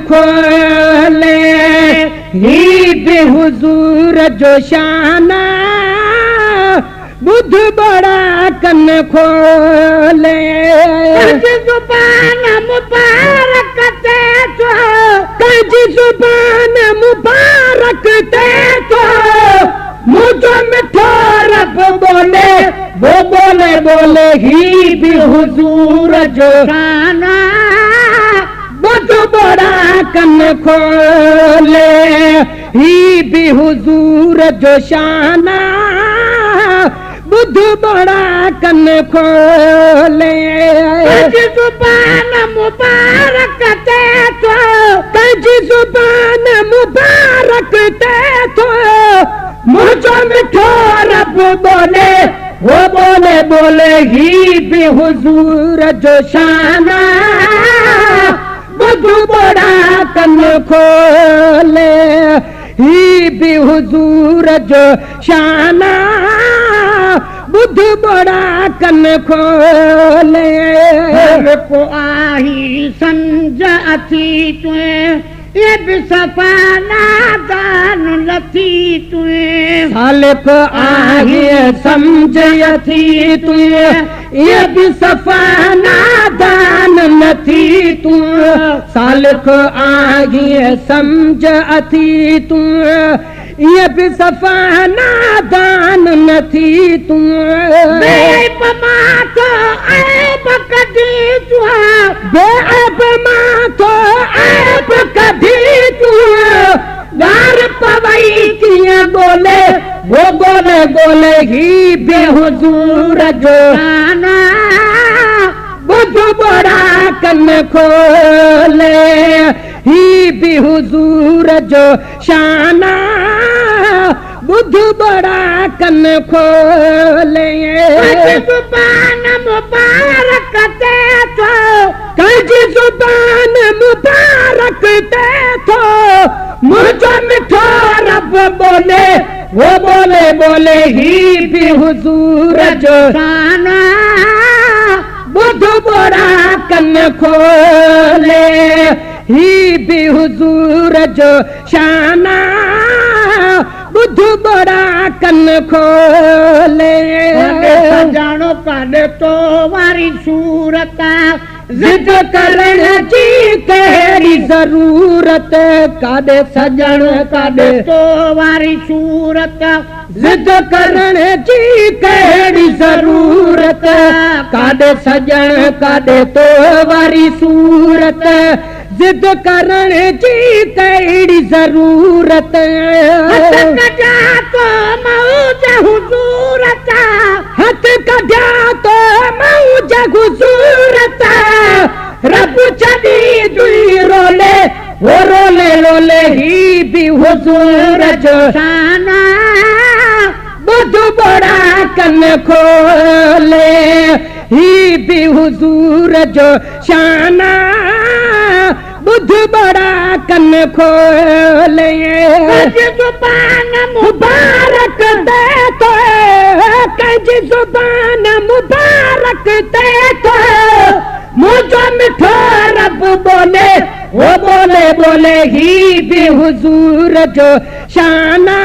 खोले ही भी हुजूर जो शाना बुध बड़ा कन खोले जुबान मुबारक ते तो कजी जुबान मुबारक ते तो मुझो मिठो रब बोले वो बोले बोले ही भी हुजूर जो शाना बुध बड़ा कन खोले ही भी हुजूर जो शाना बुध बड़ा कन खोले जुबान मुबारक ते तो कजी जुबान मुबारक ते तो मुझो मिठो रब बोले वो बोले बोले ही भी हुजूर जो शाना बुध बड़ा कन खोले ही भी हुजूर जो शाना बुध बड़ा कन खोले को आही समझ अथी तुए ये भी सफाना दान लथी तुए सालिक आही समझ अथी तुए ये भी सफाना दान लथी तुए सालिक आही समझ अथी तुए ये भी सफाना दान नथी तू बेअब मां तो ऐब कढी तू बेअब मां तो ऐब कढी तू गार पवई कीअं बोले वो बोले बोले ही बेहुजूर जो शाना बुध बड़ा कन खोले ही भी हुजूर जो शाना बुध बड़ा कन खोले जुबान मुबारक ते तो कजी जुबान मुबारक ते तो मुझो मिठो रब बोले वो बोले बोले ही भी हुजूर जो शाना बुध बड़ा कन खोले ही भी हुजूर जो शाना बुध बड़ा कन खोले जानो काॾे तो वारी सूरत जिद करण जी कहिड़ी ज़रूरत काॾे सजण काॾे तो वारी सूरत जिद करण जी कहिड़ी ज़रूरत काॾे सजण काॾे तो वारी सूरत जिद करण जी कहिड़ी ज़रूरत कढिया तो मौज हुजूरत हथ कढिया तो मौज हुजूरत रब छॾी दुई रोले वो रोले रोले ही भी हुजूर जो शाना बुध बड़ा कन खोले ही भी हुजूर जो शाना बुध बड़ा कन खोले जुबान मुबारक ते तो कजी जुबान मुबारक ते तो मुझो मिठो रब बोले वो बोले बोले ही भी हुजूर जो शाना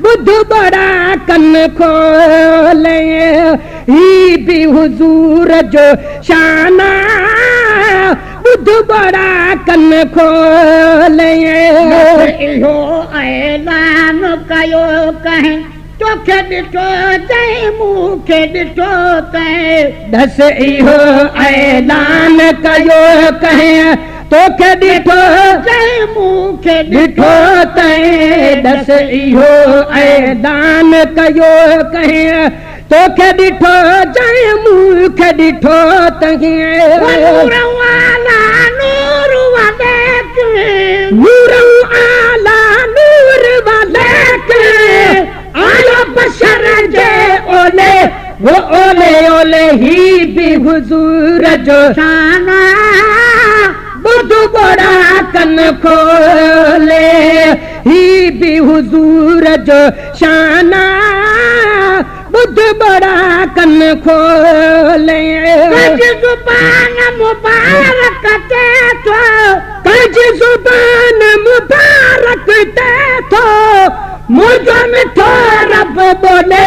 बुध बड़ा कन खोले ही भी हुजूर जो शाना बुध बड़ा कन खोले इहो ऐलान कयो कहीं तोखे ॾिठो चई मूंखे ॾिठो तैं दस इहो ऐलान कयो कहीं तोखे ॾिठो चई मूंखे ॾिठो तैं दस इहो ऐलान कयो कहीं तोखे ॾिठो चई मूंखे ॾिठो तैं बशर जे ओले वो ओले ओले ही भी हुजूर जो शाना बुध बड़ा कन खोले ही भी हुजूर जो शाना बुध बड़ा कन खोले जुबान मुबारक ते तो रखते तो मुझो मिठो रब बोले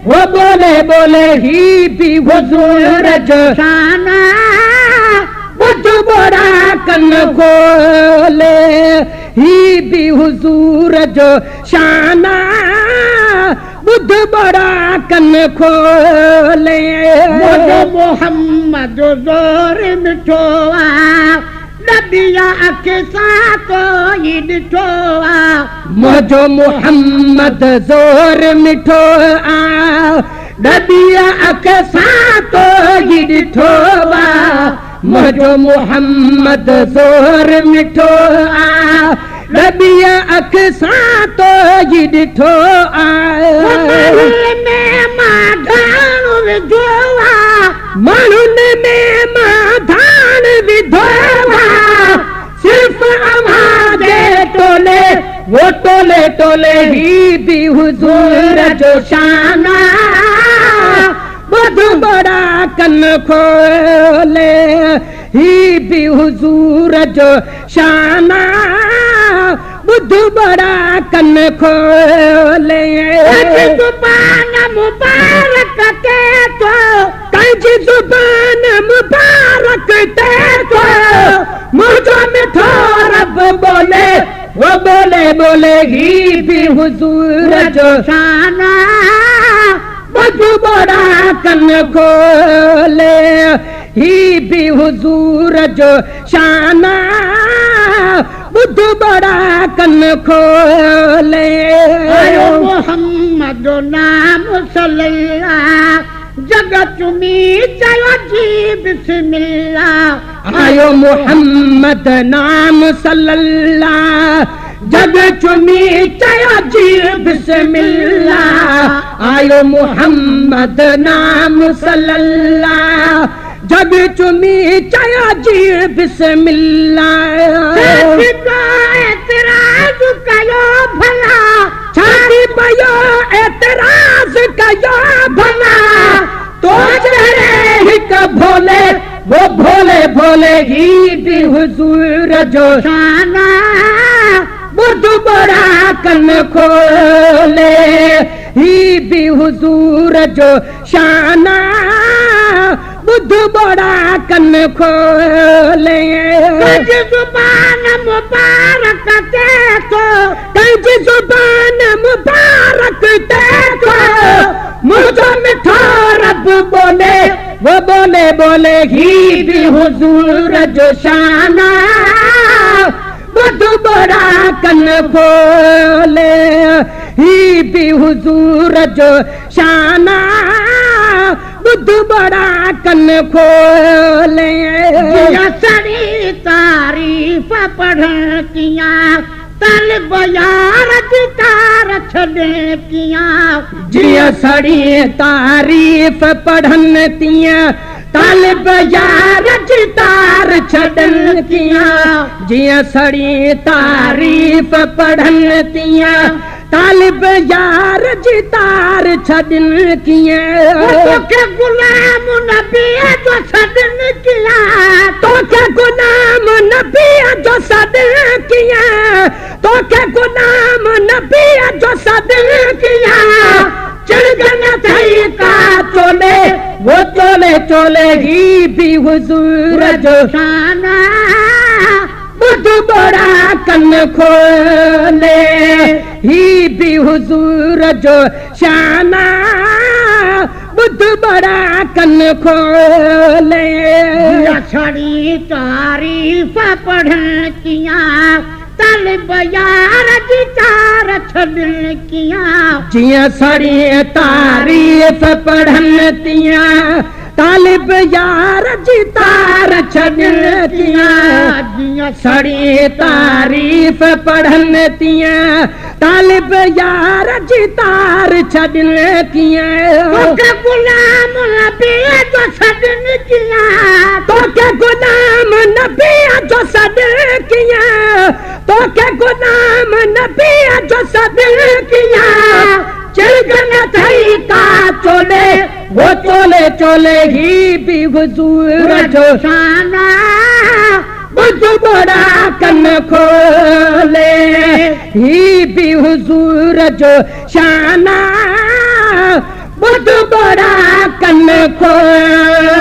वो बोले बोले ही भी हुजूर जो शाना बुध बड़ा कन खोले ही भी हुजूर जो शाना बुध बड़ा कन खोले मुझो मोहम्मद जोर मिठो नबिया के साथ ॾिठो मुझो मोहम्मद जोर मिठो नबिया के साथ ॾिठो मुझो मोहम्मद जोर मिठो नबिया के साथ ॾिठो माण्हुनि में माधान विधो सिर्फ अमाजे टोले वो टोले टोले ही भी हुजूर जो शाना बुध बड़ा कन खोले ही भी हुजूर जो शाना बुध बड़ा कन खोले जुबान मुबारक के तो कंहिंजी जुबान मुबारक ते तो मुझो मिठो रब बोले वो बोले बोले ही भी हुजूर जो शाना बुध बड़ा कन खोले ही भी हुजूर जो शाना बुध बड़ा कन खोले मोहम्मद नाम सल्लल्लाह जग चुमी चयो जी बिस्मिल्लाह आयो मोहम्मद नाम सल्लल्लाह जग चुमी चयो जी बिस्मिल्लाह आयो मोहम्मद नाम सल्लल्लाह जग चुमी चयो जी बिस्मिल्लाह एतराज कयो भला छाती पयो एतराज कयो भला तो जरे हिक भोले वो भोले भोले ही भी हुजूर जो शाना बुध बड़ा कन खोले ही भी हुजूर जो शाना बुध बड़ा कन खोले जुबान मुबारक ते तो कंहिंजी जुबान मुबारक ते तो मुझो मिठो रब बोले वो बोले बोले ही भी हुजूर जो शाना बुध बड़ा कन खोले ही भी हुजूर जो शाना बुध बड़ा कन खोले सड़ी तारीफ पढ़ किया तलब यार तार छॾे किया जिया सड़ी तारीफ पढ़न तिया तालिब यार तार छॾन किया जिया सड़ी तारीफ पढ़न तिया तालिब यार जी तार छॾन किया तोखे गुलाम नबी जो छॾन किया तोखे गुलाम नबी जो छॾन किया तोखे गुलाम नबी जो छॾन किया चिड़गन थई का चोले वो चोले चोले ही भी हुजूर जो शाना बुध बड़ा कन खोले ही भी हुजूर जो शाना बुध बड़ा कन खोले छड़ी तारीफ पढ़ किया तालिब यार जी तार छॾन किया जिया सड़ी तारीफ पढ़न तिया तालिब यार जी तार छॾन किया जिया सड़ी तारीफ पढ़न तिया तालिब यार जी तार छॾन किया तोखे गुलाम नबी जो छॾन किया तोखे गुलाम नबी जो छॾन किया तोखे गुलाम नबी जो छॾन किया चिड़गन थई का चोले वो चोले चोले ही भी हुजूर जो शाना बुध बड़ा कन खोले ही भी हुजूर जो शाना बुध बड़ा कन खोले